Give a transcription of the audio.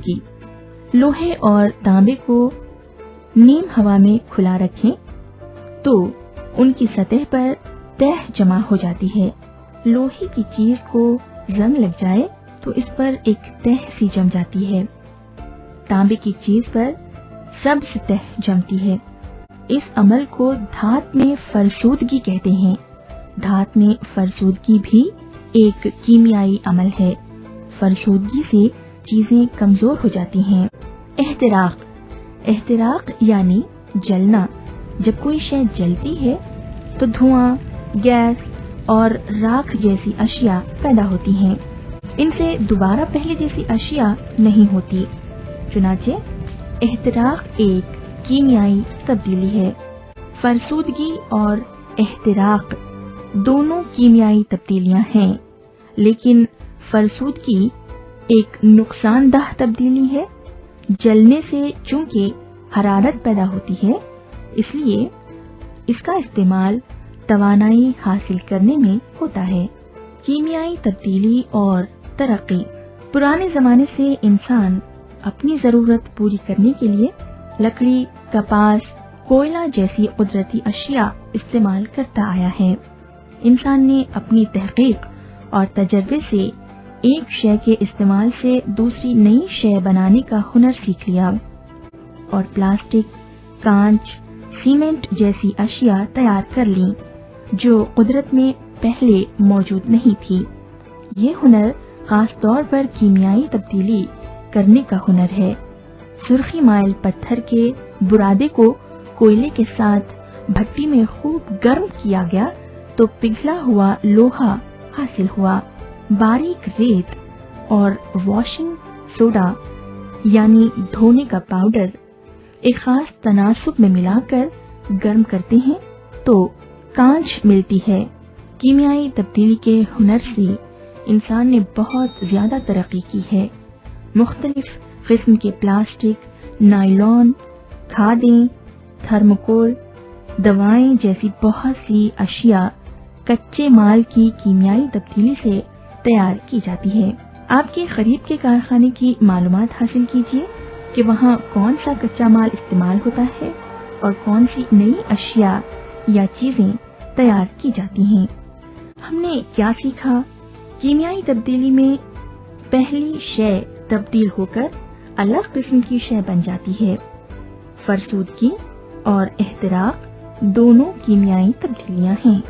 फरसूदगी। लोहे और तांबे को नीम हवा में खुला रखें तो उनकी सतह पर तह जमा हो जाती है। लोहे की चीज को रंग लग जाए तो इस पर एक तह सी जम जाती है। तांबे की चीज पर सब्ज तह जमती है। इस अमल को धात में फरसूदगी कहते हैं। धात में फरसूदगी भी एक कीमियाई अमल है। फरसूदगी से चीजें कमजोर हो जाती हैं। एहतिराक, एहतिराक यानी जलना। जब कोई शय जलती है तो धुआं, गैस और राख जैसी अशिया पैदा होती हैं। इनसे दोबारा पहले जैसी अशिया नहीं होती। चुनाचे एहतिराक एक कीमियाई तब्दीली है। फरसूदगी और एहतिराक दोनों कीमियाई तब्दीलियां हैं, लेकिन फरसूदगी एक नुकसानदह तब्दीली है। जलने से चूंकि हरारत पैदा होती है, इसलिए इसका इस्तेमाल तवानाई हासिल करने में होता है। कीमियाई तब्दीली और तरक्की। पुराने जमाने से इंसान अपनी जरूरत पूरी करने के लिए लकड़ी, कपास, कोयला जैसी कुदरती अशिया इस्तेमाल करता आया है। इंसान ने अपनी तहकीक और तजर्बे से एक शय के इस्तेमाल से दूसरी नई शय बनाने का हुनर सीख लिया और प्लास्टिक, कांच, सीमेंट जैसी अशिया तैयार कर ली जो कुदरत में पहले मौजूद नहीं थी। ये हुनर खास तौर पर कीमियाई तब्दीली करने का हुनर है। सुर्खी माइल पत्थर के बुरादे को कोयले के साथ भट्टी में खूब गर्म किया गया तो पिघला हुआ लोहा हासिल हुआ। बारीक रेत और वॉशिंग सोडा यानी धोने का पाउडर एक खास तनासुब में मिलाकर गर्म करते हैं तो कांच मिलती है। कीमियाई तब्दीली के हुनर से इंसान ने बहुत ज्यादा तरक्की की है। मुख्तलिफ किस्म के प्लास्टिक, नायलॉन, खादें, थर्मोकोल, दवाएं जैसी बहुत सी अशिया कच्चे माल की कीमियाई तब्दीली से तैयार की जाती है। आपके करीब के कारखाने की मालूमात हासिल कीजिए कि वहाँ कौन सा कच्चा माल इस्तेमाल होता है और कौन सी नई अशिया या चीजें तैयार की जाती हैं। हमने क्या सीखा? कीमियाई तब्दीली में पहली शय तब्दील होकर अलग किस्म की शय बन जाती है। फरसूदगी और एहतिराक दोनों कीमियाई तब्दीलियां हैं।